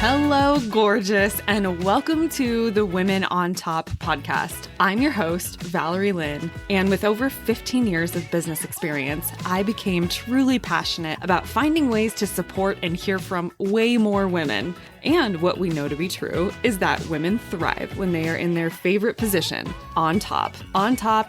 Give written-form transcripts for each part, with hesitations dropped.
Hello, gorgeous, and welcome to the Women on Top podcast. I'm your host, Valerie Lynn, and with over 15 years of business experience, I became truly passionate about finding ways to support and hear from way more women. And what we know to be true is that women thrive when they are in their favorite position, on top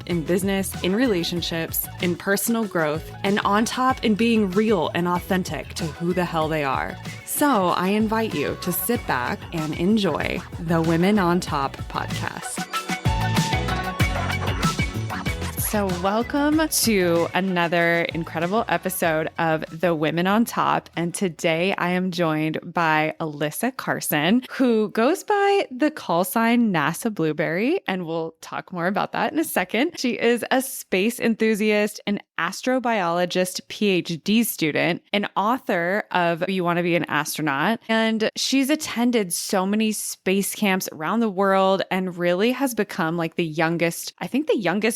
in business, in relationships, in personal growth, and on top in being real and authentic to who the hell they are. So I invite you to sit back and enjoy the Women on Top podcast. So welcome to another incredible episode of the Women on Top. And today I am joined by Alyssa Carson, who goes by the call sign NASA Blueberry. And we'll talk more about that in a second. She is a space enthusiast, an astrobiologist PhD student, an author of You Want to Be an Astronaut. And she's attended so many space camps around the world and really has become like the youngest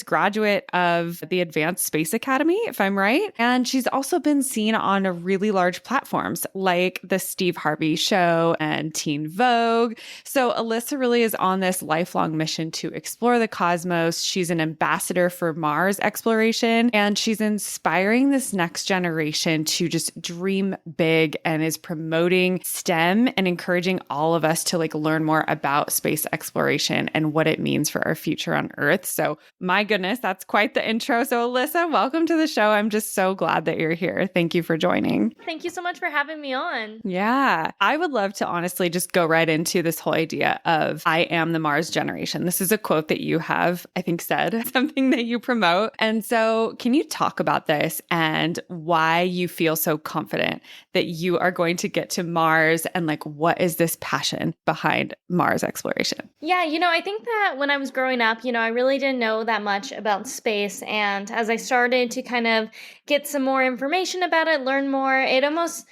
graduate of the Advanced Space Academy, if I'm right. And she's also been seen on really large platforms like the Steve Harvey Show and Teen Vogue. So Alyssa really is on this lifelong mission to explore the cosmos. She's an ambassador for Mars exploration, and she's inspiring this next generation to just dream big and is promoting STEM and encouraging all of us to learn more about space exploration and what it means for our future on Earth. So my goodness, that's quite the intro. So Alyssa, welcome to the show. I'm just so glad that you're here. Thank you for joining. Thank you so much for having me on. Yeah, I would love to honestly just go right into this whole idea of I am the Mars generation. This is a quote that you have, I think, said, something that you promote. And so can you talk about this and why you feel so confident that you are going to get to Mars, and what is this passion behind Mars exploration? Yeah, I think that when I was growing up, I really didn't know that much about space. And as I started to kind of get some more information about it, learn more, it almost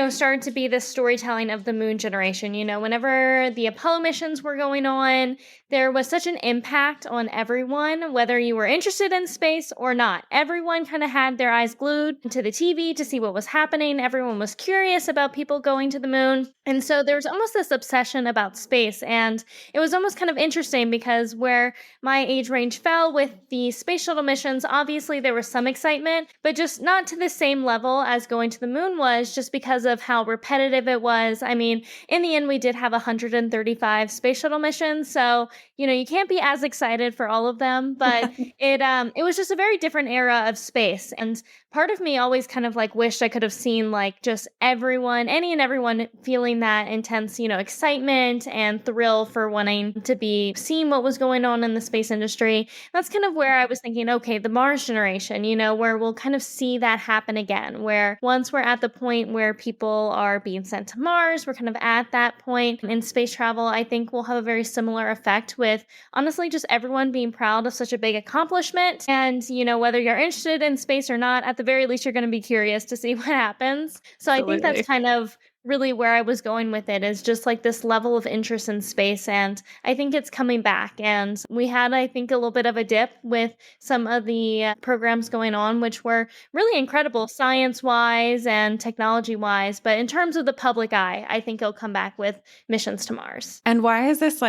started to be this storytelling of the moon generation. Whenever the Apollo missions were going on, there was such an impact on everyone, whether you were interested in space or not. Everyone kind of had their eyes glued to the TV to see what was happening. Everyone was curious about people going to the moon. And so there was almost this obsession about space. And it was almost kind of interesting because where my age range fell with the space shuttle missions, obviously there was some excitement, but just not to the same level as going to the moon was, just because of how repetitive it was. I mean, in the end, we did have 135 space shuttle missions. So, you can't be as excited for all of them, but it was just a very different era of space. And part of me always kind of wished I could have seen just everyone, any and everyone feeling that intense, excitement and thrill for wanting to be seeing what was going on in the space industry. That's kind of where I was thinking, okay, the Mars generation, where we'll kind of see that happen again, where once we're at the point where people are being sent to Mars, we're kind of at that point in space travel. I think we'll have a very similar effect with honestly just everyone being proud of such a big accomplishment. And, whether you're interested in space or not, at the very least, you're going to be curious to see what happens. So Absolutely. I think that's kind of really where I was going with it, is just this level of interest in space. And I think it's coming back. And we had, I think, a little bit of a dip with some of the programs going on, which were really incredible science-wise and technology-wise. But in terms of the public eye, I think it'll come back with missions to Mars. And why is this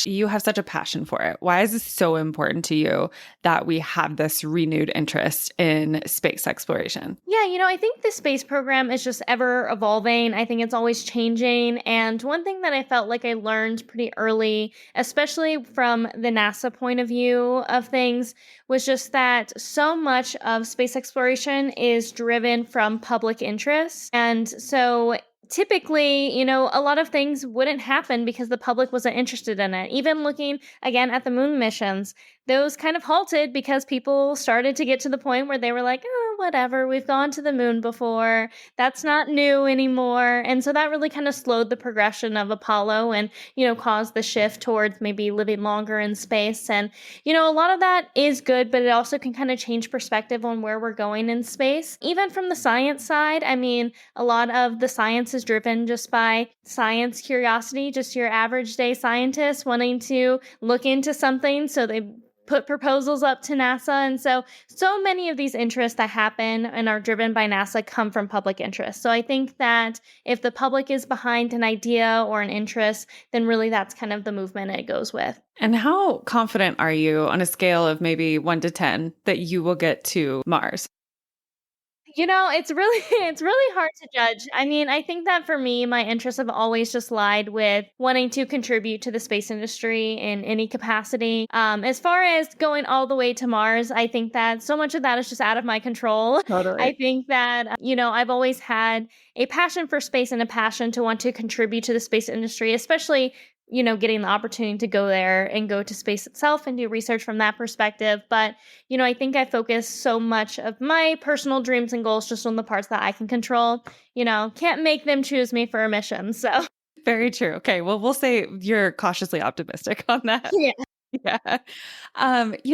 you have such a passion for it? Why is this so important to you that we have this renewed interest in space exploration? Yeah, I think the space program is just ever evolving. I think it's always changing. And one thing that I felt like I learned pretty early, especially from the NASA point of view of things, was just that so much of space exploration is driven from public interest. And so typically, a lot of things wouldn't happen because the public wasn't interested in it. Even looking again at the moon missions, those kind of halted because people started to get to the point where they were like, oh, whatever, we've gone to the moon before. That's not new anymore. And so that really kind of slowed the progression of Apollo and, caused the shift towards maybe living longer in space. And, a lot of that is good, but it also can kind of change perspective on where we're going in space. Even from the science side, I mean, a lot of the science is driven just by science curiosity, just your average day scientist wanting to look into something. So they put proposals up to NASA. And so many of these interests that happen and are driven by NASA come from public interest. So I think that if the public is behind an idea or an interest, then really that's kind of the movement it goes with. And how confident are you on a scale of maybe 1 to 10 that you will get to Mars? It's really it's really hard to judge. I mean, I think that for me, my interests have always just lied with wanting to contribute to the space industry in any capacity. As far as going all the way to Mars, I think that so much of that is just out of my control. I Totally. think that, I've always had a passion for space and a passion to want to contribute to the space industry, especially getting the opportunity to go there and go to space itself and do research from that perspective. But, I think I focus so much of my personal dreams and goals just on the parts that I can control. Can't make them choose me for a mission. So, Very true. Okay. Well, we'll say you're cautiously optimistic on that. yeah. Yeah.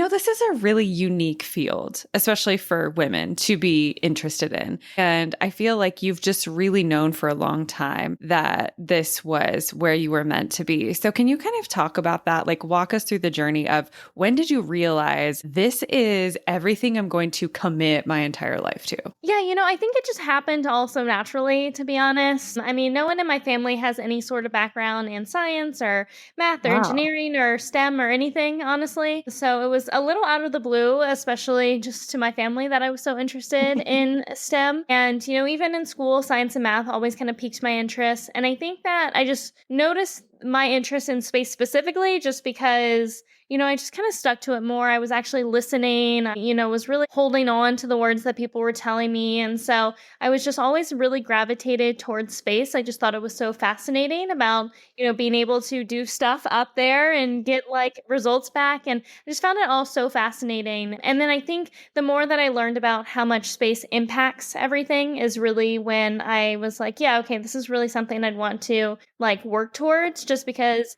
This is a really unique field, especially for women to be interested in. And I feel like you've just really known for a long time that this was where you were meant to be. So can you kind of talk about that? Like walk us through the journey of when did you realize this is everything I'm going to commit my entire life to? Yeah, I think it just happened also naturally, to be honest. I mean, no one in my family has any sort of background in science or math or Wow. engineering or STEM or anything, honestly. So it was a little out of the blue, especially just to my family that I was so interested in STEM. And, even in school, science and math always kind of piqued my interest. And I think that I just noticed my interest in space specifically just because I just kind of stuck to it more. I was actually listening, was really holding on to the words that people were telling me. And so I was just always really gravitated towards space. I just thought it was so fascinating about, being able to do stuff up there and get like results back. And I just found it all so fascinating. And then I think the more that I learned about how much space impacts everything is really when I was like, yeah, okay, this is really something I'd want to like work towards just because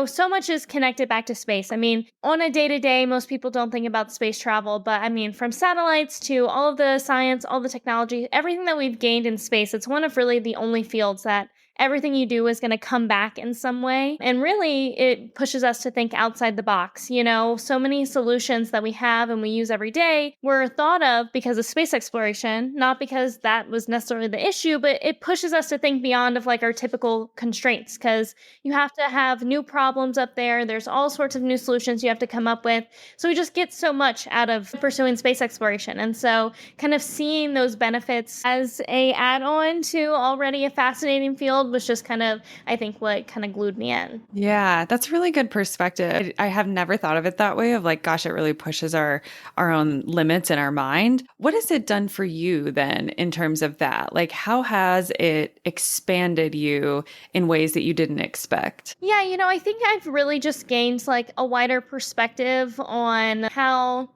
so much is connected back to space. I mean, on a day to day, most people don't think about space travel, but I mean, from satellites to all of the science, all the technology, everything that we've gained in space, it's one of really the only fields that everything you do is going to come back in some way. And really, it pushes us to think outside the box. So many solutions that we have and we use every day were thought of because of space exploration, not because that was necessarily the issue, but it pushes us to think beyond of like our typical constraints because you have to have new problems up there. There's all sorts of new solutions you have to come up with. So we just get so much out of pursuing space exploration. And so kind of seeing those benefits as a add-on to already a fascinating field was just kind of, I think, what kind of glued me in. Yeah, that's really good perspective. I have never thought of it that way of like, gosh, it really pushes our own limits in our mind. What has it done for you then in terms of that? Like, how has it expanded you in ways that you didn't expect? Yeah, I think I've really just gained like a wider perspective on how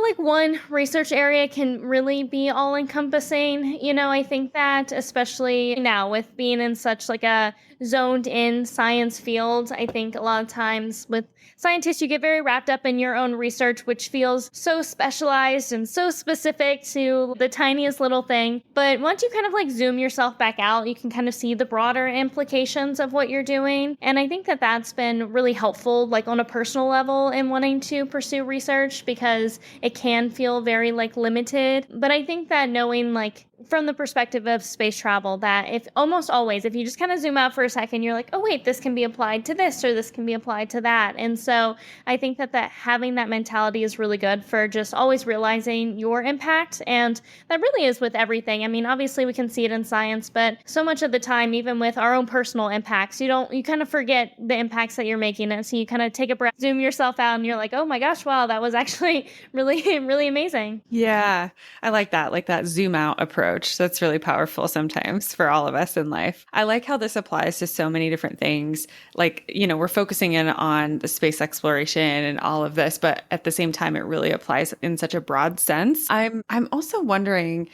like one research area can really be all encompassing. I think that especially now with being in such like a zoned in science field, I think a lot of times with scientists you get very wrapped up in your own research which feels so specialized and so specific to the tiniest little thing. But once you kind of like zoom yourself back out, you can kind of see the broader implications of what you're doing. And I think that that's been really helpful like on a personal level in wanting to pursue research because it can feel very like limited. But I think that knowing like from the perspective of space travel that if almost always if you just kind of zoom out for a second you're like, oh wait, this can be applied to this or this can be applied to that. And so I think that having that mentality is really good for just always realizing your impact. And that really is with everything. I mean, obviously we can see it in science, but so much of the time even with our own personal impacts you kind of forget the impacts that you're making. And so you kind of take a breath, zoom yourself out, and you're like, oh my gosh, wow, that was actually really really amazing. Yeah, I like that zoom out approach. That's really powerful sometimes for all of us in life. I like how this applies to so many different things. Like, we're focusing in on the space exploration and all of this, but at the same time, it really applies in such a broad sense. I'm also wondering,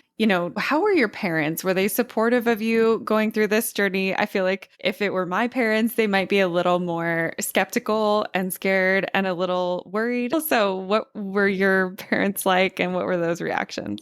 how were your parents? Were they supportive of you going through this journey? I feel like if it were my parents, they might be a little more skeptical and scared and a little worried. So what were your parents like and what were those reactions?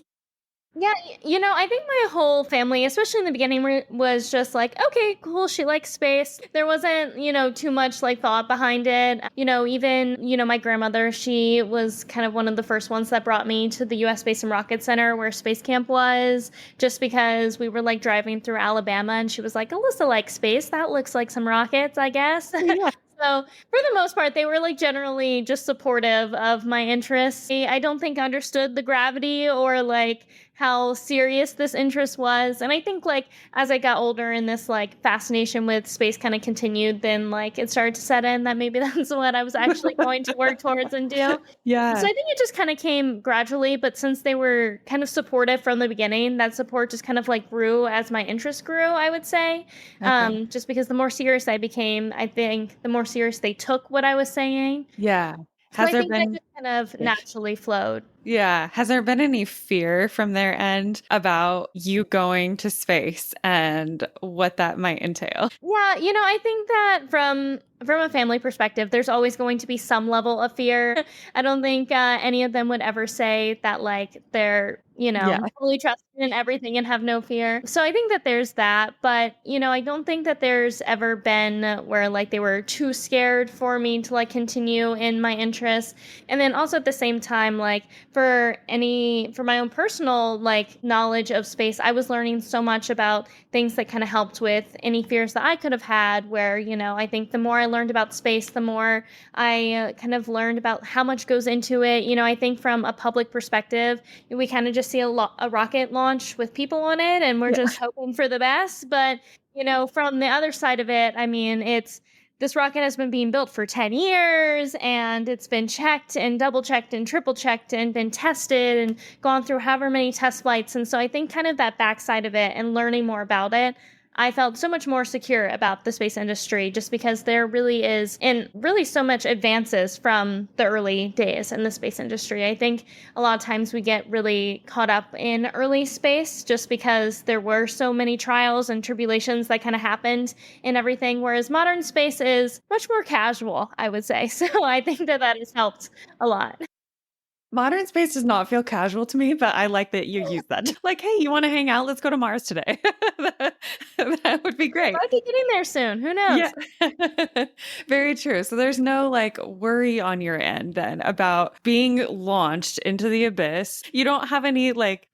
Yeah, I think my whole family, especially in the beginning, was just like, okay, cool, she likes space. There wasn't, too much like thought behind it. Even, my grandmother, she was kind of one of the first ones that brought me to the US Space and Rocket Center where Space Camp was, just because we were like driving through Alabama and she was like, Alyssa likes space. That looks like some rockets, I guess. Yeah. So for the most part, they were like generally just supportive of my interests. I don't think understood the gravity or like how serious this interest was. And I think like as I got older and this like fascination with space kind of continued, then like it started to set in that maybe that's what I was actually going to work towards and do. So Yeah. I think it just kind of came gradually, but since they were kind of supportive from the beginning, that support just kind of like grew as my interest grew, I would say. Okay. Just because the more serious I became, I think the more serious they took what I was saying. Yeah. So Has I there think that been, just kind of yeah. naturally flowed. Yeah. Has there been any fear from their end about you going to space and what that might entail? Yeah, I think that from a family perspective, there's always going to be some level of fear. I don't think any of them would ever say that like they're Yeah. fully trusted in everything and have no fear. So I think that there's that, but I don't think that there's ever been where like they were too scared for me to like continue in my interests. And then also at the same time, like for my own personal like knowledge of space, I was learning so much about things that kind of helped with any fears that I could have had. Where, I think the more I learned about space, the more I kind of learned about how much goes into it. I think from a public perspective, we kind of just see a rocket launch with people on it and we're Yeah. just hoping for the best. But, from the other side of it, I mean, this rocket has been being built for 10 years and it's been checked and double checked and triple checked and been tested and gone through however many test flights. And so I think kind of that backside of it and learning more about it, I felt so much more secure about the space industry just because there really is and really so much advances from the early days in the space industry. I think a lot of times we get really caught up in early space just because there were so many trials and tribulations that kind of happened and everything, whereas modern space is much more casual, I would say. So I think that that has helped a lot. Modern space does not feel casual to me, but I like that you use that. Like, hey, you want to hang out? Let's go to Mars today. That would be We great. might be getting there soon. Who Yeah. knows? Very true. So there's no like worry on your end then about being launched into the abyss. You don't have any like,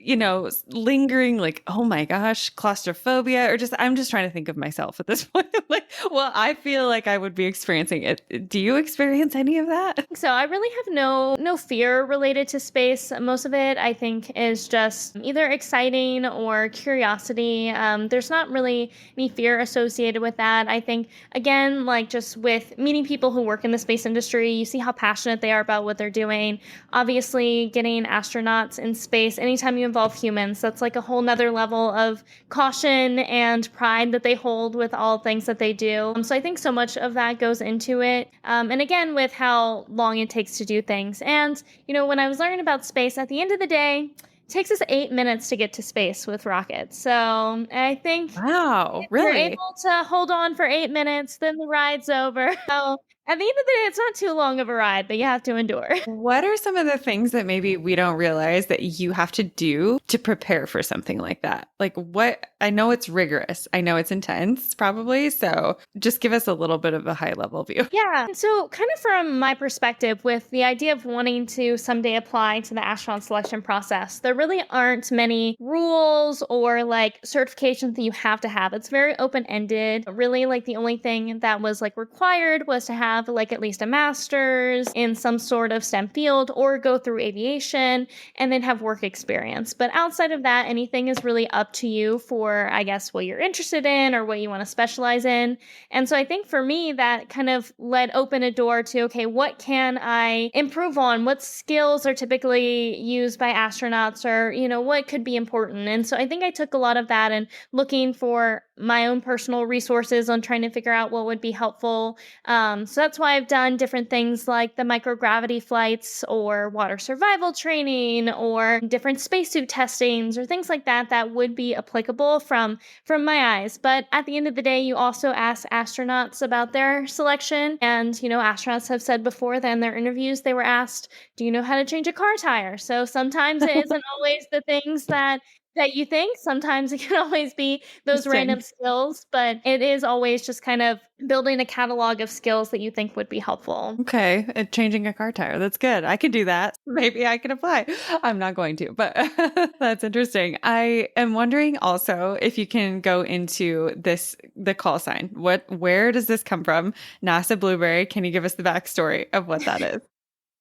lingering like, oh my gosh, claustrophobia or just I'm just trying to think of myself at this point. Like, well, I feel like I would be experiencing it. Do you experience any of that? So I really have no fear related to space. Most of it I think is just either exciting or curiosity. There's not really any fear associated with that. I think again, like just with meeting people who work in the space industry, you see how passionate they are about what they're doing. Obviously, getting astronauts in space, anytime you involve humans, that's like a whole nother level of caution and pride that they hold with all things that they do. So I think so much of that goes into it. And again, with how long it takes to do things. And, when I was learning about space, at the end of the day, it takes us 8 minutes to get to space with rockets. So I think Wow, if you're really? able to hold on for 8 minutes, then the ride's over. So at the end of the day, it's not too long of a ride, but you have to endure. What are some of the things that maybe we don't realize that you have to do to prepare for something like that? Like what, I know it's rigorous. I know it's intense probably. So just give us a little bit of a high level view. Yeah. So, kind of from my perspective, with the idea of wanting to someday apply to the astronaut selection process, there really aren't many rules or like certifications that you have to have. It's very open ended. Really, like the only thing that was like required was to have like at least a master's in some sort of STEM field or go through aviation and then have work experience. But outside of that, anything is really up to you for, I guess, what you're interested in or what you want to specialize in. And so I think for me, that kind of open a door to, okay, what can I improve on? What skills are typically used by astronauts or, what could be important? And so I think I took a lot of that and looking for my own personal resources on trying to figure out what would be helpful. So that's why I've done different things like the microgravity flights or water survival training or different spacesuit testings or things like that that would be applicable from my eyes. But at the end of the day, you also ask astronauts about their selection. And, astronauts have said before that in their interviews, they were asked, do you know how to change a car tire? So sometimes it isn't always the things that you think. Sometimes it can always be those random Interesting. skills, but it is always just kind of building a catalog of skills that you think would be helpful. Okay, changing a car tire. That's good. I could do that. Maybe I can apply. I'm not going to, but that's interesting. I am wondering also if you can go into the call sign. Where does this come from? NASA Blueberry. Can you give us the backstory of what that is?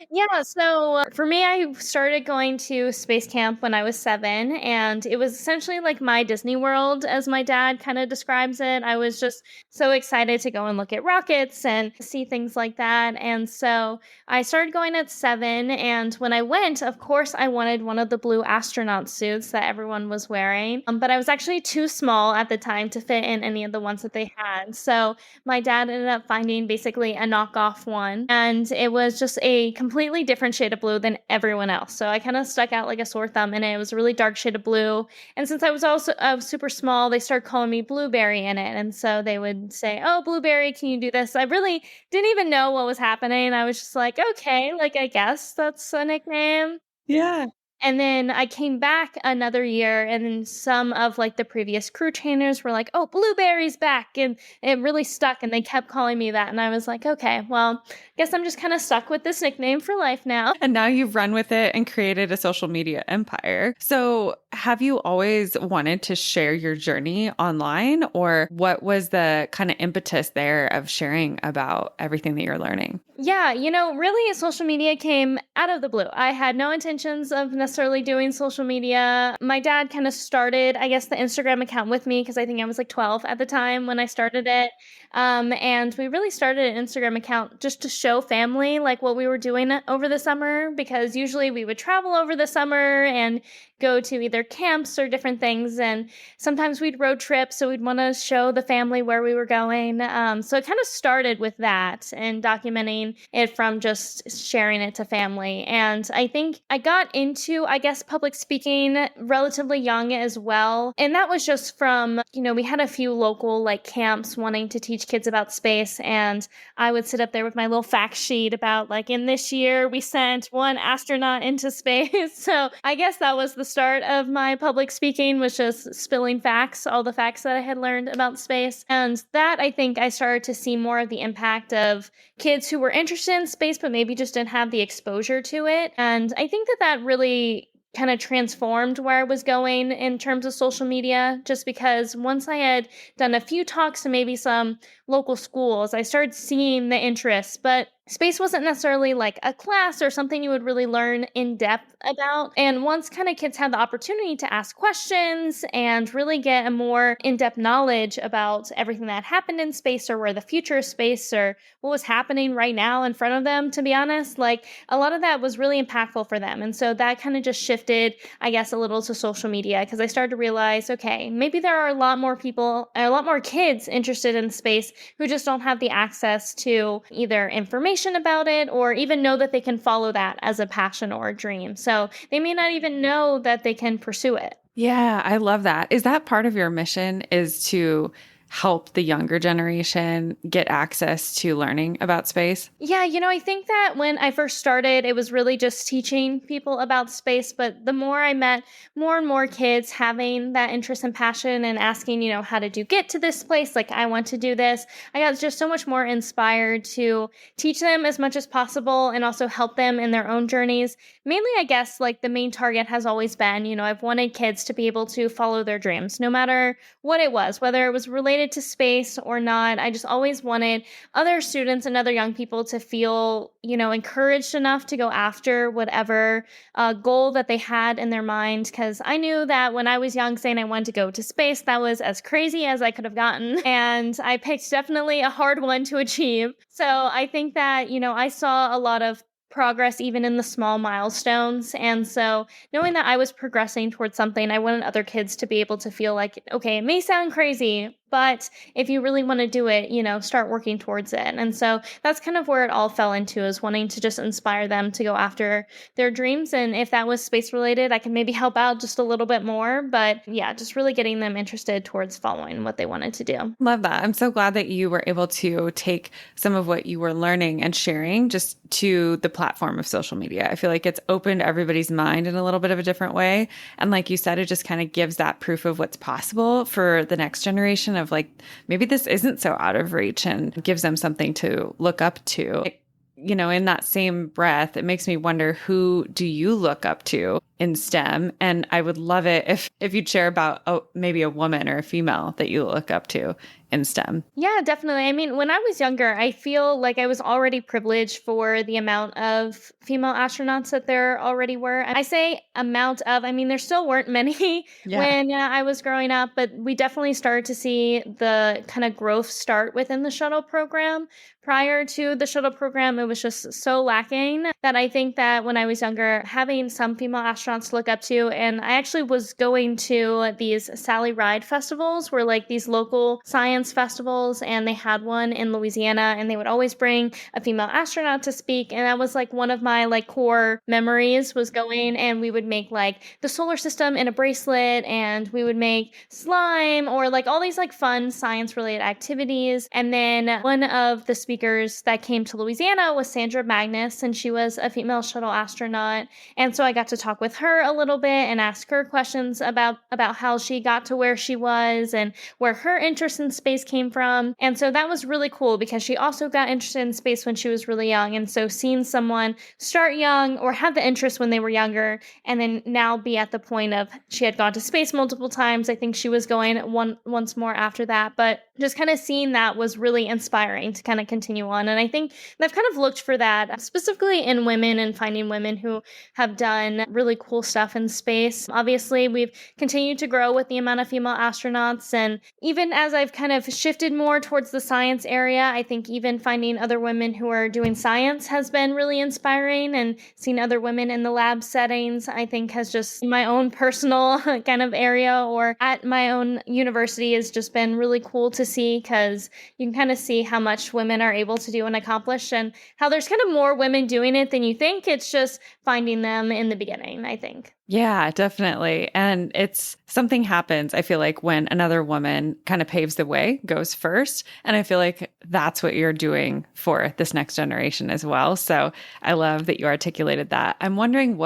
Yeah, so for me, I started going to space camp when I was 7, and it was essentially like my Disney World, as my dad kind of describes it. I was just so excited to go and look at rockets and see things like that. And so I started going at 7, and when I went, of course, I wanted one of the blue astronaut suits that everyone was wearing. But I was actually too small at the time to fit in any of the ones that they had. So my dad ended up finding basically a knockoff one, and it was just a completely different shade of blue than everyone else. So I kind of stuck out like a sore thumb in it. It was a really dark shade of blue. And since I was super small, they started calling me Blueberry in it. And so they would say, "Oh, Blueberry, can you do this?" I really didn't even know what was happening. I was just like, "Okay, like I guess that's a nickname." Yeah. And then I came back another year, and then some of like the previous crew trainers were like, "Oh, Blueberry's back," and it really stuck. And they kept calling me that, and I was like, "Okay, well, guess I'm just kind of stuck with this nickname for life now." And now you've run with it and created a social media empire. So, have you always wanted to share your journey online, or what was the kind of impetus there of sharing about everything that you're learning? Yeah, really social media came out of the blue. I had no intentions of necessarily doing social media. My dad kind of started, I guess, the Instagram account with me because I think I was like 12 at the time when I started it. And we really started an Instagram account just to show family like what we were doing over the summer, because usually we would travel over the summer and go to either camps or different things. And sometimes we'd road trip, so we'd want to show the family where we were going. So it kind of started with that and documenting it from just sharing it to family. And I think I got into, I guess, public speaking relatively young as well. And that was just from, we had a few local like camps wanting to teach kids about space. And I would sit up there with my little fact sheet about like, in this year, we sent one astronaut into space. So I guess that was the start of my public speaking, was just spilling facts, all the facts that I had learned about space. And that, I think I started to see more of the impact of kids who were interested in space, but maybe just didn't have the exposure to it. And I think that really kind of transformed where I was going in terms of social media, just because once I had done a few talks to maybe some local schools, I started seeing the interest, but space wasn't necessarily like a class or something you would really learn in depth about. And once kind of kids had the opportunity to ask questions and really get a more in-depth knowledge about everything that happened in space or where the future of space or what was happening right now in front of them, to be honest, like a lot of that was really impactful for them. And so that kind of just shifted, I guess, a little to social media, because I started to realize, okay, maybe there are a lot more people, a lot more kids interested in space who just don't have the access to either information about it or even know that they can follow that as a passion or a dream. So they may not even know that they can pursue it. Yeah, I love that. Is that part of your mission, is to help the younger generation get access to learning about space? Yeah, I think that when I first started, it was really just teaching people about space. But the more I met more and more kids having that interest and passion and asking, how did you get to this place? Like, I want to do this. I got just so much more inspired to teach them as much as possible and also help them in their own journeys. Mainly, I guess, like the main target has always been, I've wanted kids to be able to follow their dreams, no matter what it was, whether it was related to space or not. I just always wanted other students and other young people to feel, encouraged enough to go after whatever goal that they had in their mind. Because I knew that when I was young, saying I wanted to go to space, that was as crazy as I could have gotten. And I picked definitely a hard one to achieve. So I think that, I saw a lot of progress even in the small milestones. And so knowing that I was progressing towards something, I wanted other kids to be able to feel like, okay, it may sound crazy, But if you really want to do it, start working towards it. And so that's kind of where it all fell into, is wanting to just inspire them to go after their dreams. And if that was space related, I can maybe help out just a little bit more. But yeah, just really getting them interested towards following what they wanted to do. Love that. I'm so glad that you were able to take some of what you were learning and sharing just to the platform of social media. I feel like it's opened everybody's mind in a little bit of a different way. And like you said, it just kind of gives that proof of what's possible for the next generation of like, maybe this isn't so out of reach, and gives them something to look up to. In that same breath, it makes me wonder, who do you look up to in STEM? And I would love it if you'd share about maybe a woman or a female that you look up to in STEM. Yeah, definitely. I mean, when I was younger, I feel like I was already privileged for the amount of female astronauts that there already were. And I say amount of, I mean, there still weren't many Yeah. when I was growing up, but we definitely started to see the kind of growth start within the shuttle program. Prior to the shuttle program, it was just so lacking that I think that when I was younger, having some female astronauts to look up to, and I actually was going to these Sally Ride festivals, were like these local science festivals, and they had one in Louisiana, and they would always bring a female astronaut to speak. And that was like one of my like core memories, was going, and we would make like the solar system in a bracelet, and we would make slime, or like all these like fun science related activities. And then one of the speakers that came to Louisiana was Sandra Magnus, and she was a female shuttle astronaut. And so I got to talk with her a little bit and ask her questions about how she got to where she was and where her interest in space came from. And so that was really cool, because she also got interested in space when she was really young. And so seeing someone start young, or have the interest when they were younger, and then now be at the point of, she had gone to space multiple times. I think she was going once more after that. But just kind of seeing that was really inspiring to kind of continue on. And I think I've kind of looked for that specifically in women, and finding women who have done really cool stuff in space. Obviously, we've continued to grow with the amount of female astronauts. And even as I've kind of shifted more towards the science area, I think even finding other women who are doing science has been really inspiring, and seeing other women in the lab settings, I think, has just, my own personal kind of area or at my own university, has just been really cool to see, because you can kind of see how much women are able to do and accomplish, and how there's kind of more women doing it than you think. It's just finding them in the beginning, I think. Yeah, definitely. And it's something happens, I feel like, when another woman kind of paves the way, goes first. And I feel like that's what you're doing for this next generation as well. So I love that you articulated that. I'm wondering,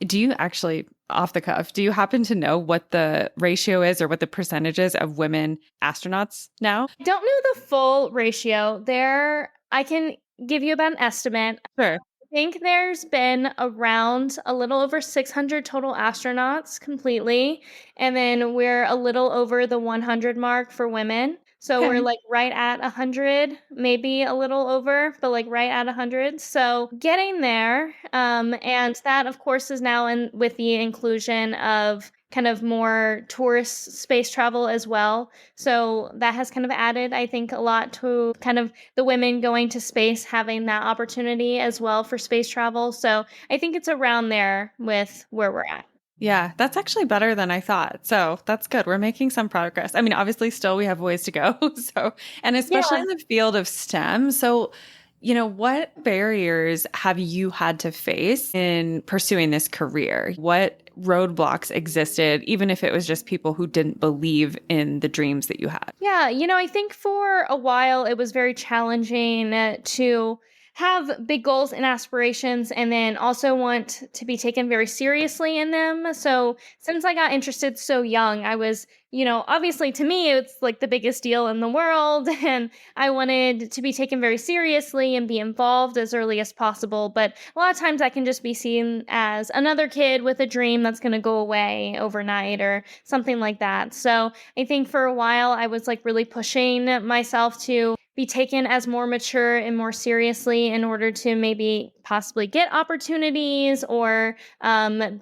do you actually, off the cuff, do you happen to know what the ratio is, or what the percentage is of women astronauts now? I don't know the full ratio there. I can give you about an estimate. Sure. I think there's been around a little over 600 total astronauts completely. And then we're a little over the 100 mark for women. So we're Okay. like right at 100, maybe a little over, but like right at 100. So getting there. And that, of course, is now in with the inclusion of kind of more tourist space travel as well. So that has kind of added, I think, a lot to kind of the women going to space, having that opportunity as well for space travel. So I think it's around there with where we're at. Yeah, that's actually better than I thought. So that's good. We're making some progress. I mean, obviously, still we have ways to go. So, and especially Yeah. in the field of STEM. So, what barriers have you had to face in pursuing this career? What roadblocks existed, even if it was just people who didn't believe in the dreams that you had? Yeah, I think for a while it was very challenging to have big goals and aspirations, and then also want to be taken very seriously in them. So, since I got interested so young, I was, obviously to me, it's like the biggest deal in the world. And I wanted to be taken very seriously and be involved as early as possible. But a lot of times I can just be seen as another kid with a dream that's going to go away overnight or something like that. So, I think for a while I was like really pushing myself to be taken as more mature and more seriously, in order to maybe possibly get opportunities or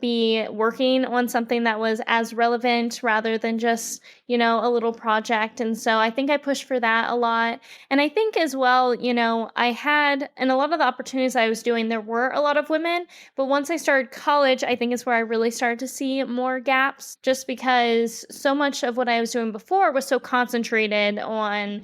be working on something that was as relevant rather than just, a little project. And so I think I pushed for that a lot. And I think as well, I had, and a lot of the opportunities I was doing, there were a lot of women. But once I started college, I think is where I really started to see more gaps, just because so much of what I was doing before was so concentrated on,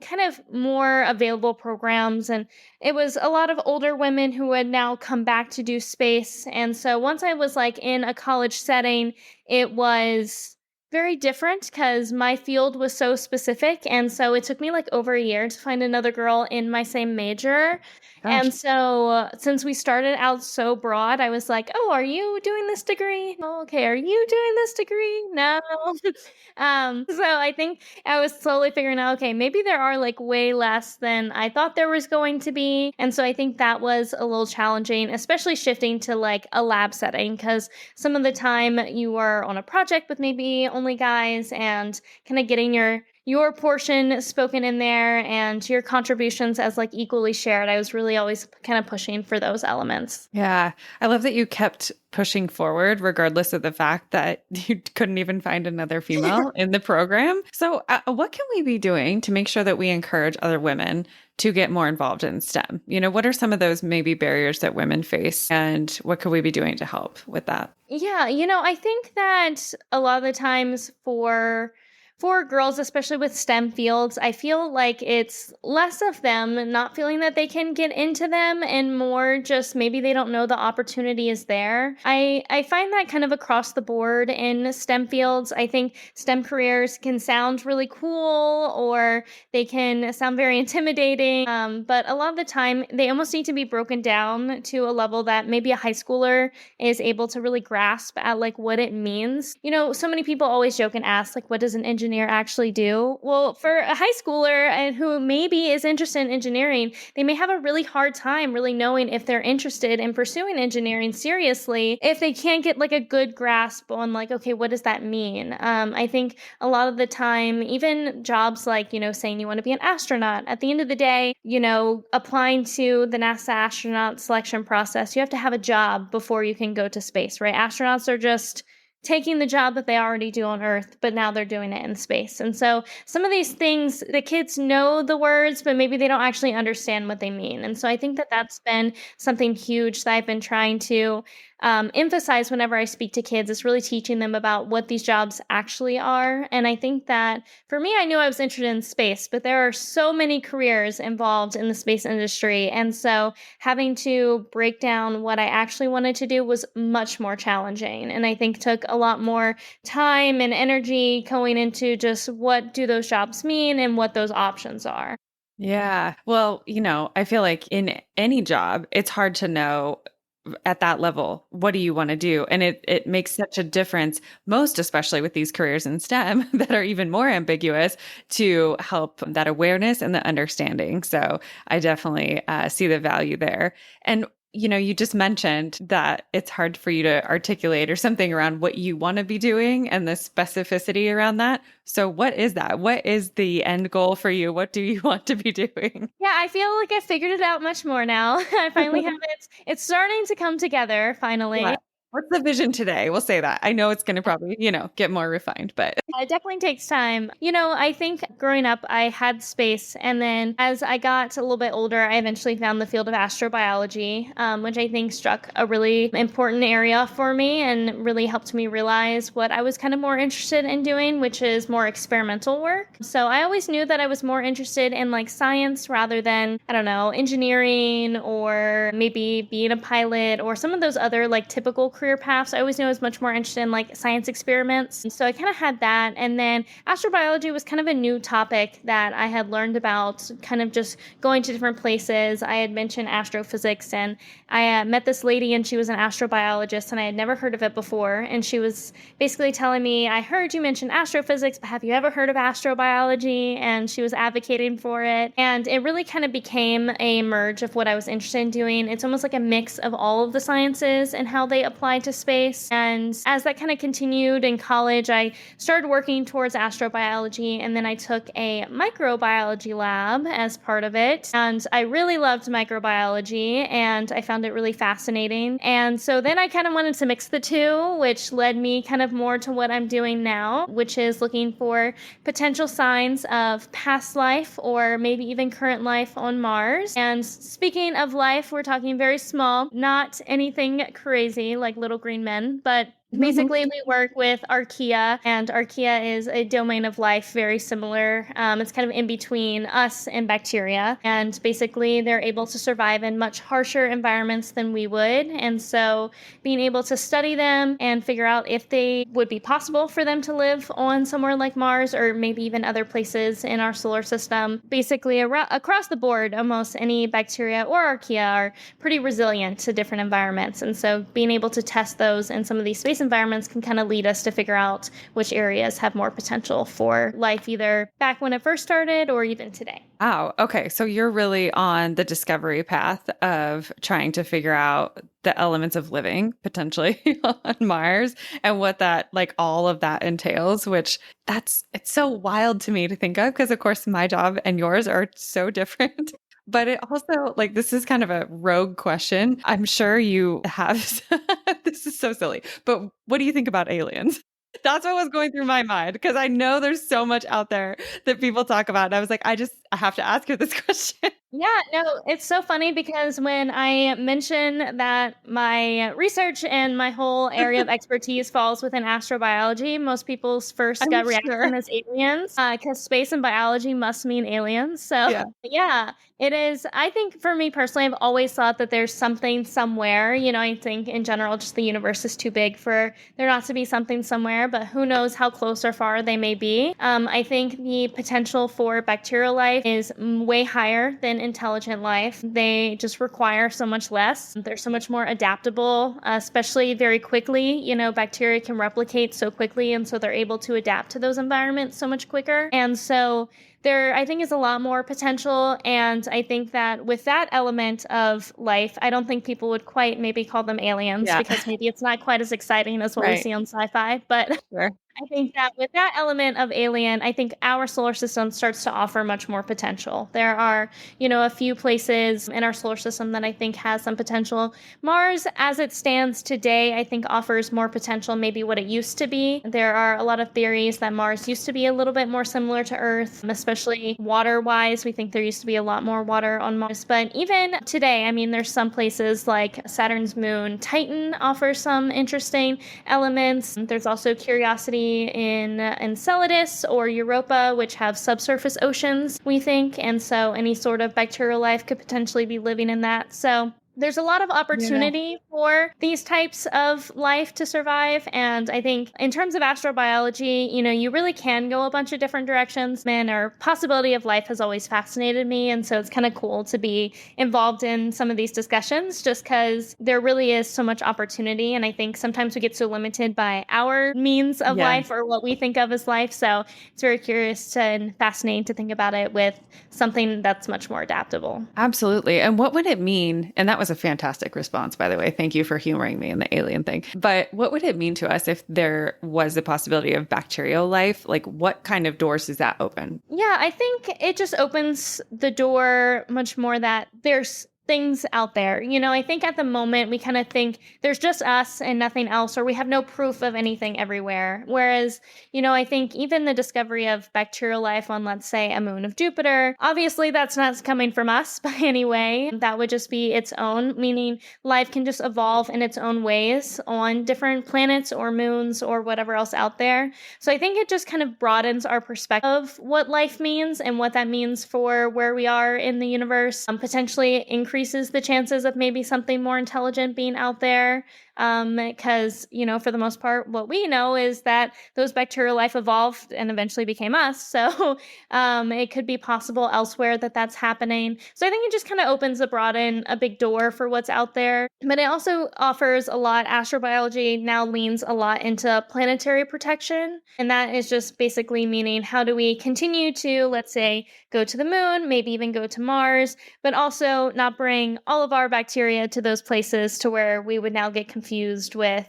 kind of more available programs. And it was a lot of older women who had now come back to do space. And so once I was like in a college setting, it was very different because my field was so specific. And so it took me like over a year to find another girl in my same major. Gosh. And so, since we started out so broad, I was like, "Oh, are you doing this degree? Oh, okay, are you doing this degree? No." So I think I was slowly figuring out, okay, maybe there are like way less than I thought there was going to be. And so I think that was a little challenging, especially shifting to like a lab setting, because some of the time you are on a project with maybe only guys and kind of getting your portion spoken in there and your contributions as like equally shared. I was really always kind of pushing for those elements. Yeah. I love that you kept pushing forward, regardless of the fact that you couldn't even find another female in the program. So, what can we be doing to make sure that we encourage other women to get more involved in STEM? What are some of those maybe barriers that women face, and what could we be doing to help with that? Yeah, I think that a lot of the times for girls, especially with STEM fields, I feel like it's less of them not feeling that they can get into them and more just maybe they don't know the opportunity is there. I find that kind of across the board in STEM fields. I think STEM careers can sound really cool or they can sound very intimidating, but a lot of the time they almost need to be broken down to a level that maybe a high schooler is able to really grasp at like what it means. So many people always joke and ask like, what does an engineer actually do? Well, for a high schooler and who maybe is interested in engineering, they may have a really hard time really knowing if they're interested in pursuing engineering seriously if they can't get like a good grasp on like, okay, what does that mean? I think a lot of the time, even jobs like, saying you want to be an astronaut, at the end of the day, applying to the NASA astronaut selection process, you have to have a job before you can go to space, right? Astronauts are just taking the job that they already do on Earth, but now they're doing it in space. And so some of these things, the kids know the words, but maybe they don't actually understand what they mean. And so I think that that's been something huge that I've been trying to emphasize whenever I speak to kids, is really teaching them about what these jobs actually are. And I think that for me, I knew I was interested in space, but there are so many careers involved in the space industry. And so having to break down what I actually wanted to do was much more challenging. And I think took a lot more time and energy going into just what do those jobs mean and what those options are. Yeah. Well, I feel like in any job, it's hard to know at that level, what do you want to do? And it makes such a difference, most especially with these careers in STEM that are even more ambiguous, to help that awareness and the understanding. So I definitely see the value there. And you just mentioned that it's hard for you to articulate or something around what you want to be doing and the specificity around that. So what is that? What is the end goal for you? What do you want to be doing? Yeah, I feel like I figured it out much more now. I finally have it. It's starting to come together finally. Yeah. What's the vision today? We'll say that. I know it's going to probably, get more refined, but It definitely takes time. I think growing up, I had space. And then as I got a little bit older, I eventually found the field of astrobiology, which I think struck a really important area for me and really helped me realize what I was kind of more interested in doing, which is more experimental work. So I always knew that I was more interested in like science rather than, I don't know, engineering or maybe being a pilot or some of those other like typical career paths. I always knew I was much more interested in like science experiments. And so I kind of had that. And then astrobiology was kind of a new topic that I had learned about, kind of just going to different places. I had mentioned astrophysics, and I met this lady, and she was an astrobiologist, and I had never heard of it before. And she was basically telling me, I heard you mention astrophysics, but have you ever heard of astrobiology? And she was advocating for it. And it really kind of became a merge of what I was interested in doing. It's almost like a mix of all of the sciences and how they apply applied to space. And as that kind of continued in college, I started working towards astrobiology, and then I took a microbiology lab as part of it. And I really loved microbiology, and I found it really fascinating. And so then I kind of wanted to mix the two, which led me kind of more to what I'm doing now, which is looking for potential signs of past life or maybe even current life on Mars. And speaking of life, we're talking very small, not anything crazy like little green men, but basically, we work with archaea, and archaea is a domain of life very similar. It's kind of in between us and bacteria, and basically they're able to survive in much harsher environments than we would. And so being able to study them and figure out if they would be possible for them to live on somewhere like Mars or maybe even other places in our solar system, basically across the board, almost any bacteria or archaea are pretty resilient to different environments. And so being able to test those in some of these space environments can kind of lead us to figure out which areas have more potential for life, either back when it first started or even today. Wow. Okay. So you're really on the discovery path of trying to figure out the elements of living potentially on Mars and what that, like all of that entails, which it's so wild to me to think of because, of course, my job and yours are so different. But it also, like, this is kind of a rogue question. I'm sure you have, this is so silly, but what do you think about aliens? That's what was going through my mind because I know there's so much out there that people talk about. And I was like, I have to ask you this question. Yeah, no, it's so funny because when I mention that my research and my whole area of expertise falls within astrobiology, most people's first gut I'm sure. reaction is aliens, because space and biology must mean aliens. So, Yeah. yeah, it is. I think for me personally, I've always thought that there's something somewhere. I think in general, just the universe is too big for there not to be something somewhere, but who knows how close or far they may be. I think the potential for bacterial life is way higher than intelligent life. They just require so much less. They're so much more adaptable, especially very quickly. Bacteria can replicate so quickly, and so they're able to adapt to those environments so much quicker. And so there, I think, is a lot more potential. And I think that with that element of life, I don't think people would quite maybe call them aliens Yeah. because maybe it's not quite as exciting as what we Right. see on sci-fi. But Sure. I think that with that element of alien, I think our solar system starts to offer much more potential. There are, a few places in our solar system that I think has some potential. Mars, as it stands today, I think offers more potential, maybe what it used to be. There are a lot of theories that Mars used to be a little bit more similar to Earth, especially water-wise. We think there used to be a lot more water on Mars. But even today, I mean, there's some places like Saturn's moon, Titan, offers some interesting elements. There's also Curiosity in Enceladus or Europa, which have subsurface oceans, we think. And so any sort of bacterial life could potentially be living in that. So there's a lot of opportunity for these types of life to survive. And I think in terms of astrobiology, you really can go a bunch of different directions. Or possibility of life has always fascinated me. And so it's kind of cool to be involved in some of these discussions just because there really is so much opportunity. And I think sometimes we get so limited by our means of life or what we think of as life. So it's very curious and fascinating to think about it with something that's much more adaptable. Absolutely. And what would it mean? And that was a fantastic response, by the way. Thank you for humoring me in the alien thing. But what would it mean to us if there was the possibility of bacterial life? Like, what kind of doors does that open? Yeah, I think it just opens the door much more that there's things out there. I think at the moment we kind of think there's just us and nothing else, or we have no proof of anything everywhere. Whereas, I think even the discovery of bacterial life on, let's say, a moon of Jupiter, obviously that's not coming from us by any way. That would just be its own, meaning life can just evolve in its own ways on different planets or moons or whatever else out there. So I think it just kind of broadens our perspective of what life means and what that means for where we are in the universe, potentially increases the chances of maybe something more intelligent being out there. Because, for the most part, what we know is that those bacterial life evolved and eventually became us. So it could be possible elsewhere that that's happening. So I think it just kind of opens a big door for what's out there. But it also offers a lot. Astrobiology now leans a lot into planetary protection. And that is just basically meaning how do we continue to, let's say, go to the moon, maybe even go to Mars, but also not bring all of our bacteria to those places to where we would now get confused confused with,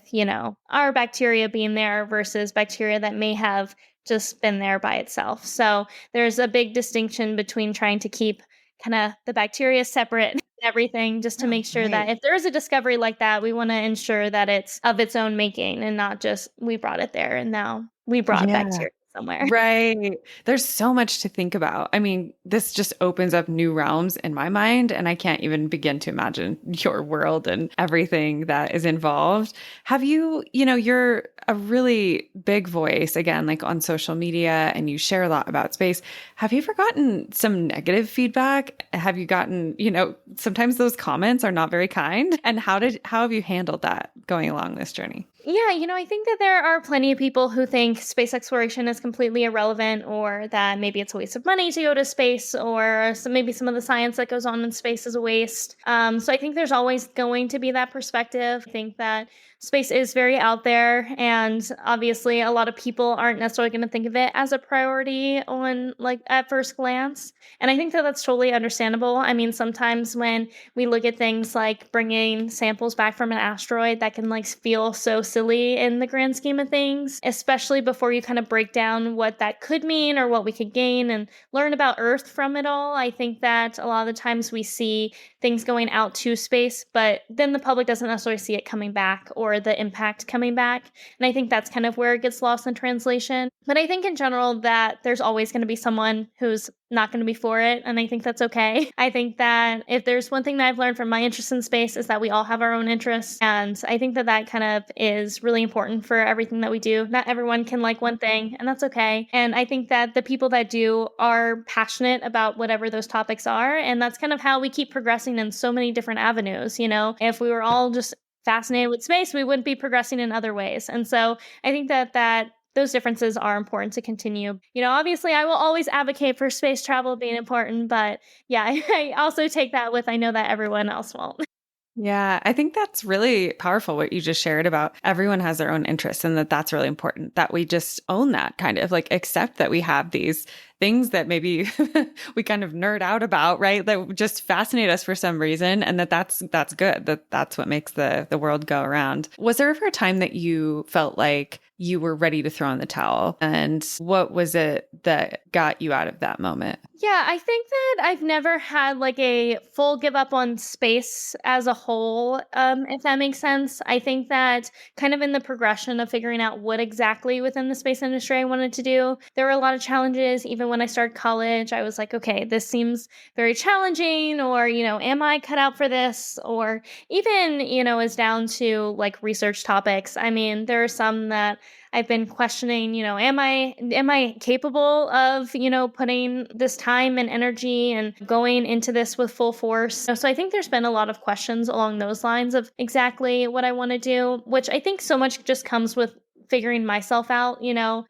our bacteria being there versus bacteria that may have just been there by itself. So there's a big distinction between trying to keep kind of the bacteria separate and everything, just to Oh, make sure that right. if there is a discovery like that, we want to ensure that it's of its own making and not just we brought it there and now we brought Yeah. bacteria somewhere. Right. There's so much to think about. I mean, this just opens up new realms in my mind, and I can't even begin to imagine your world and everything that is involved. Have you, you're a really big voice again, like on social media, and you share a lot about space. Have you ever gotten some negative feedback? Have you gotten, sometimes those comments are not very kind. And how have you handled that going along this journey? Yeah, I think that there are plenty of people who think space exploration is completely irrelevant, or that maybe it's a waste of money to go to space, or maybe some of the science that goes on in space is a waste. So I think there's always going to be that perspective. I think that space is very out there, and obviously a lot of people aren't necessarily going to think of it as a priority on like at first glance. And I think that that's totally understandable. I mean, sometimes when we look at things like bringing samples back from an asteroid, that can like feel so silly in the grand scheme of things, especially before you kind of break down what that could mean or what we could gain and learn about Earth from it all. I think that a lot of the times we see things going out to space, but then the public doesn't necessarily see it coming back or the impact coming back. And I think that's kind of where it gets lost in translation. But I think in general that there's always going to be someone who's not going to be for it. And I think that's okay. I think that if there's one thing that I've learned from my interest in space is that we all have our own interests. And I think that that kind of is really important for everything that we do. Not everyone can like one thing, and that's okay. And I think that the people that do are passionate about whatever those topics are. And that's kind of how we keep progressing in so many different avenues. If we were all just fascinated with space, we wouldn't be progressing in other ways. And so I think that those differences are important to continue. Obviously, I will always advocate for space travel being important, but yeah, I also take that with I know that everyone else won't. Yeah, I think that's really powerful what you just shared about everyone has their own interests and that that's really important that we just own that kind of like accept that we have these things that maybe we kind of nerd out about, right? That just fascinate us for some reason and that's good. That's what makes the world go around. Was there ever a time that you felt like you were ready to throw in the towel? And what was it that got you out of that moment? Yeah, I think that I've never had like a full give up on space as a whole, if that makes sense. I think that kind of in the progression of figuring out what exactly within the space industry I wanted to do, there were a lot of challenges. Even when I started college, I was like, okay, this seems very challenging, or, am I cut out for this? Or even, is down to like research topics. I mean, there are some that I've been questioning, am I capable of, putting this time and energy and going into this with full force? So I think there's been a lot of questions along those lines of exactly what I want to do, which I think so much just comes with figuring myself out.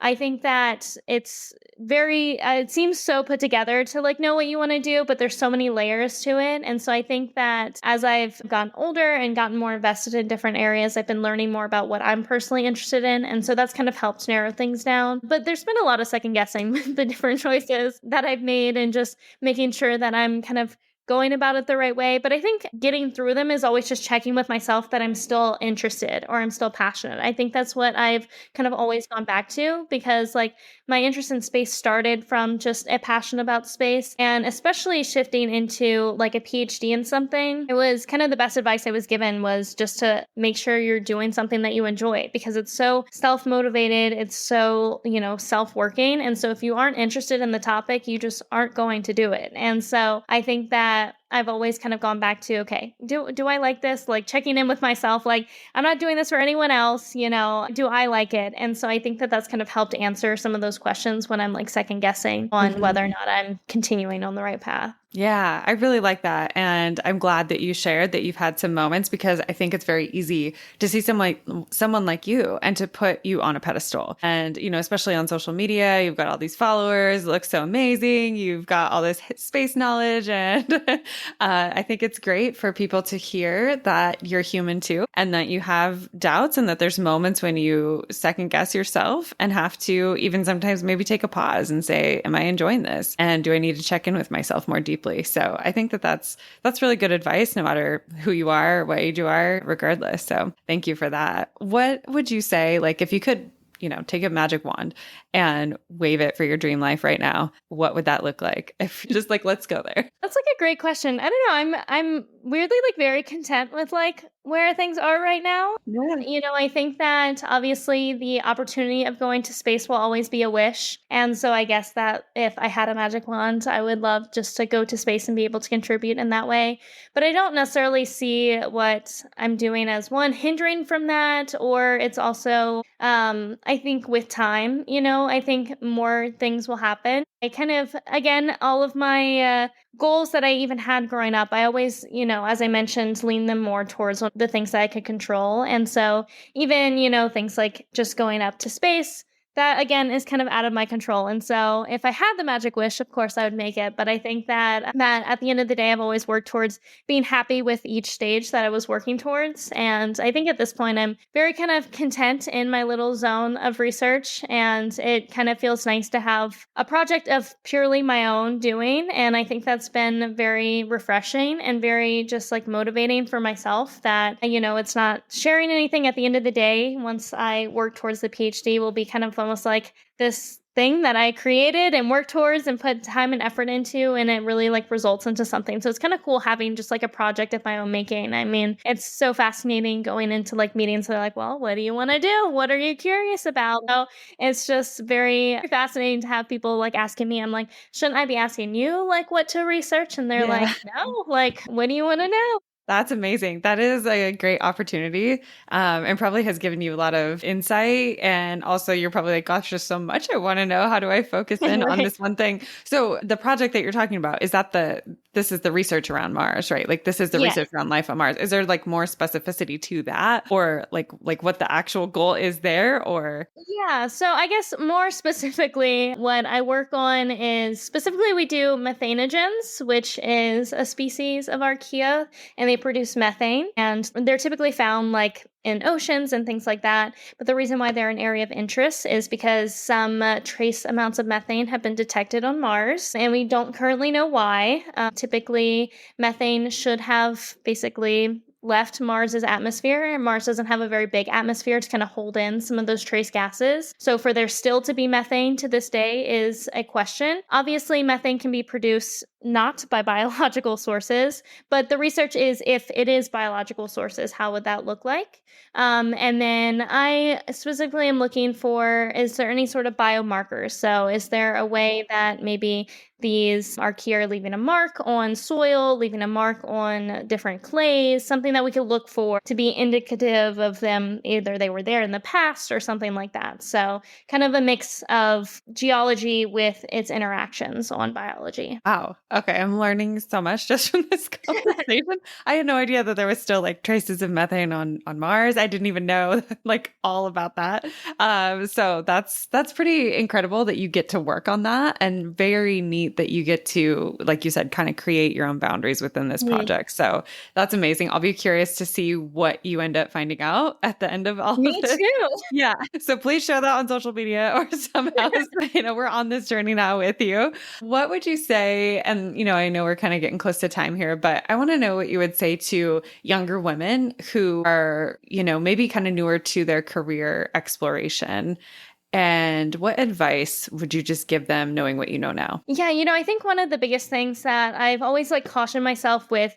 I think that it's very it seems so put together to like know what you want to do, but there's so many layers to it. And so I think that as I've gotten older and gotten more invested in different areas, I've been learning more about what I'm personally interested in, and so that's kind of helped narrow things down. But there's been a lot of second guessing with the different choices that I've made and just making sure that I'm kind of going about it the right way. But I think getting through them is always just checking with myself that I'm still interested or I'm still passionate. I think that's what I've kind of always gone back to, because like my interest in space started from just a passion about space, and especially shifting into like a PhD in something. It was kind of the best advice I was given was just to make sure you're doing something that you enjoy, because it's so self-motivated. It's so, self-working. And so if you aren't interested in the topic, you just aren't going to do it. And so I think that I've always kind of gone back to, okay, do I like this? Like checking in with myself, like I'm not doing this for anyone else, do I like it? And so I think that that's kind of helped answer some of those questions when I'm like second guessing on whether or not I'm continuing on the right path. Yeah, I really like that. And I'm glad that you shared that you've had some moments, because I think it's very easy to see someone like you and to put you on a pedestal. And, especially on social media, you've got all these followers, it looks so amazing. You've got all this space knowledge and I think it's great for people to hear that you're human too, and that you have doubts, and that there's moments when you second guess yourself and have to even sometimes maybe take a pause and say, am I enjoying this? And do I need to check in with myself more deeply? So I think that that's really good advice, no matter who you are, what age you are, regardless. So thank you for that. What would you say, like, if you could, take a magic wand and wave it for your dream life right now, what would that look like? If just like, let's go there. That's like a great question. I don't know. I'm weirdly like very content with like where things are right now. Yeah. I think that obviously the opportunity of going to space will always be a wish. And so I guess that if I had a magic wand, I would love just to go to space and be able to contribute in that way. But I don't necessarily see what I'm doing as one hindering from that, or it's also, I think with time, I think more things will happen. I kind of, again, all of my goals that I even had growing up, I always, as I mentioned, lean them more towards the things that I could control. And so even, things like just going up to space, that again is kind of out of my control. And so if I had the magic wish, of course I would make it. But I think that at the end of the day, I've always worked towards being happy with each stage that I was working towards. And I think at this point, I'm very kind of content in my little zone of research. And it kind of feels nice to have a project of purely my own doing. And I think that's been very refreshing and very just like motivating for myself that, it's not sharing anything at the end of the day. Once I work towards the PhD, will be kind of almost like this thing that I created and worked towards and put time and effort into, and it really like results into something. So it's kind of cool having just like a project of my own making. I mean, it's so fascinating going into like meetings. They're like, well, what do you want to do? What are you curious about? So it's just very fascinating to have people like asking me. I'm like, shouldn't I be asking you like what to research? And they're like, Yeah. no, like, what do you want to know? That's amazing. That is a great opportunity, and probably has given you a lot of insight. And also, you're probably like, gosh, there's so much I want to know. How do I focus in on Right. this one thing? So, the project that you're talking about, is that this is the research around Mars, right? Like, this is the Yes. research around life on Mars. Is there like more specificity to that, or like what the actual goal is there, or? Yeah, so I guess more specifically, what I work on is specifically we do methanogens, which is a species of archaea, and they produce methane, and they're typically found like in oceans and things like that. But the reason why they're an area of interest is because some trace amounts of methane have been detected on Mars, and we don't currently know why. Typically, methane should have basically left Mars's atmosphere, and Mars doesn't have a very big atmosphere to kind of hold in some of those trace gases. So for there still to be methane to this day is a question. Obviously, methane can be produced not by biological sources, but the research is if it is biological sources, how would that look like? And then I specifically am looking for, is there any sort of biomarkers? So is there a way that maybe these archaea are leaving a mark on soil, leaving a mark on different clays, something that we could look for to be indicative of them, either they were there in the past or something like that. So kind of a mix of geology with its interactions on biology. Wow. Okay. I'm learning so much just from this conversation. I had no idea that there was still like traces of methane on Mars. I didn't even know like all about that. So that's pretty incredible that you get to work on that, and very neat that you get to, like you said, kind of create your own boundaries within this Mhm. project. So that's amazing. I'll be curious to see what you end up finding out at the end of all of Me this. too. Yeah. So please share that on social media or somehow, we're on this journey now with you. What would you say? And, I know we're kind of getting close to time here, but I want to know what you would say to younger women who are, maybe kind of newer to their career exploration. And what advice would you just give them knowing what you know now? Yeah, I think one of the biggest things that I've always like cautioned myself with,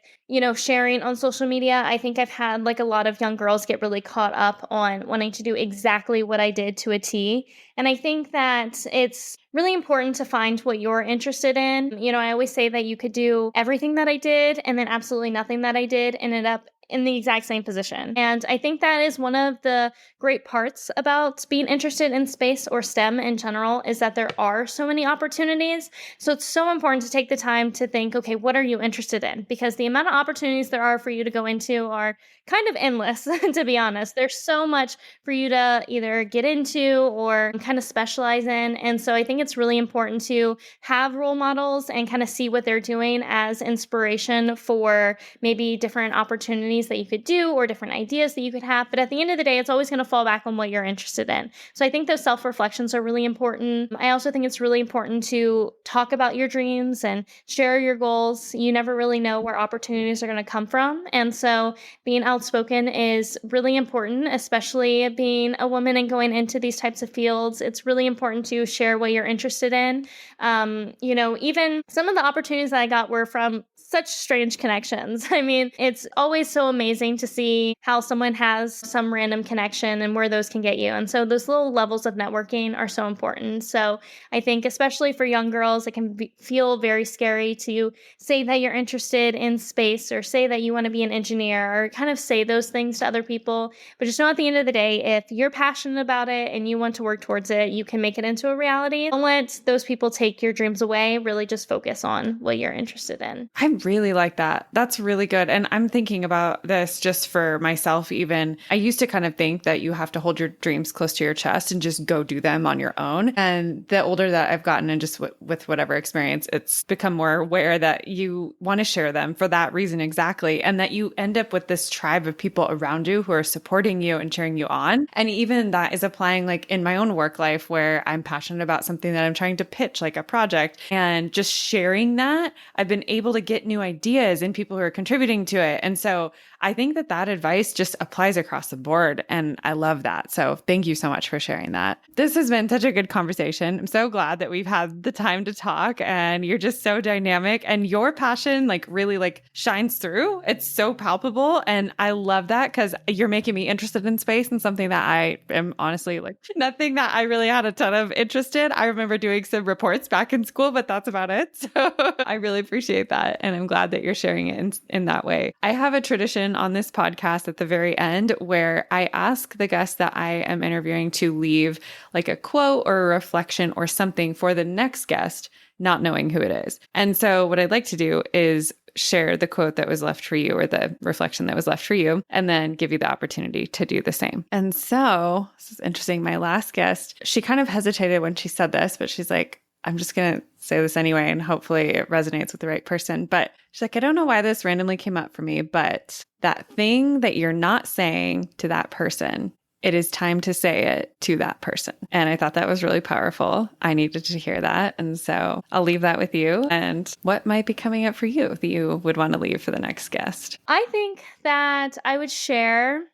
sharing on social media, I think I've had like a lot of young girls get really caught up on wanting to do exactly what I did to a T. And I think that it's really important to find what you're interested in. I always say that you could do everything that I did and then absolutely nothing that I did and end up in the exact same position. And I think that is one of the great parts about being interested in space or STEM in general, is that there are so many opportunities. So it's so important to take the time to think, okay, what are you interested in? Because the amount of opportunities there are for you to go into are kind of endless, to be honest. There's so much for you to either get into or kind of specialize in. And so I think it's really important to have role models and kind of see what they're doing as inspiration for maybe different opportunities that you could do or different ideas that you could have. But at the end of the day, it's always going to fall back on what you're interested in. So I think those self-reflections are really important. I also think it's really important to talk about your dreams and share your goals. You never really know where opportunities are going to come from. And so being outspoken is really important, especially being a woman and going into these types of fields. It's really important to share what you're interested in. Even some of the opportunities that I got were from such strange connections. I mean, it's always so amazing to see how someone has some random connection and where those can get you. And so those little levels of networking are so important. So I think especially for young girls, it can feel very scary to say that you're interested in space or say that you want to be an engineer or kind of say those things to other people. But just know at the end of the day, if you're passionate about it and you want to work towards it, you can make it into a reality. Don't let those people take your dreams away. Really just focus on what you're interested in. I really like that. That's really good. And I'm thinking about this just for myself, even. I used to kind of think that you have to hold your dreams close to your chest and just go do them on your own. And the older that I've gotten and just with whatever experience, it's become more aware that you want to share them for that reason exactly. And that you end up with this tribe of people around you who are supporting you and cheering you on. And even that is applying like in my own work life where I'm passionate about something that I'm trying to pitch, like a project, and just sharing that, I've been able to get new ideas and people who are contributing to it. And so I think that advice just applies across the board. And I love that. So thank you so much for sharing that. This has been such a good conversation. I'm so glad that we've had the time to talk, and you're just so dynamic, and your passion really shines through. It's so palpable. And I love that because you're making me interested in space and something that I am honestly nothing that I really had a ton of interest in. I remember doing some reports back in school, but that's about it. So I really appreciate that. And I'm glad that you're sharing it in that way. I have a tradition on this podcast at the very end where I ask the guests that I am interviewing to leave like a quote or a reflection or something for the next guest, not knowing who it is. And so what I'd like to do is share the quote that was left for you or the reflection that was left for you, and then give you the opportunity to do the same. And so this is interesting. My last guest, she kind of hesitated when she said this, but she's like, I'm just going to say this anyway, and hopefully it resonates with the right person. But she's like, I don't know why this randomly came up for me, but that thing that you're not saying to that person, it is time to say it to that person. And I thought that was really powerful. I needed to hear that. And so I'll leave that with you. And what might be coming up for you that you would want to leave for the next guest? I think that I would share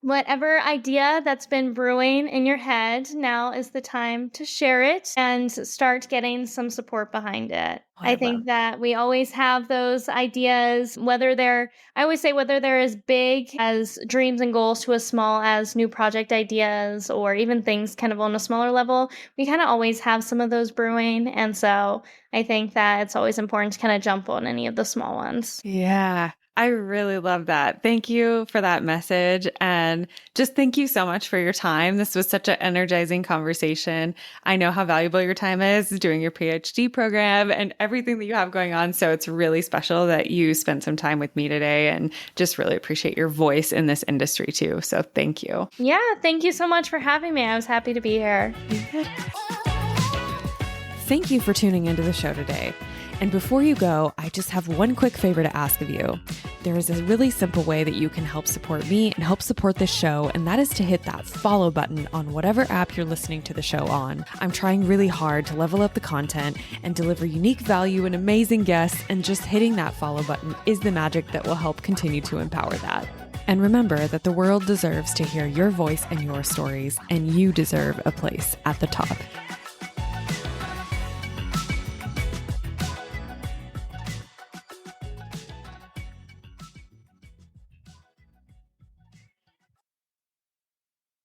whatever idea that's been brewing in your head. Now is the time to share it and start getting some support behind it. I think that we always have those ideas, I always say whether they're as big as dreams and goals to as small as new project ideas or even things kind of on a smaller level, we kind of always have some of those brewing. And so I think that it's always important to kind of jump on any of the small ones. Yeah. I really love that. Thank you for that message. And just thank you so much for your time. This was such an energizing conversation. I know how valuable your time is doing your PhD program and everything that you have going on. So it's really special that you spent some time with me today, and just really appreciate your voice in this industry too. So thank you. Yeah. Thank you so much for having me. I was happy to be here. Thank you for tuning into the show today. And before you go, I just have one quick favor to ask of you. There is a really simple way that you can help support me and help support this show, and that is to hit that follow button on whatever app you're listening to the show on. I'm trying really hard to level up the content and deliver unique value and amazing guests, and just hitting that follow button is the magic that will help continue to empower that. And remember that the world deserves to hear your voice and your stories, and you deserve a place at the top.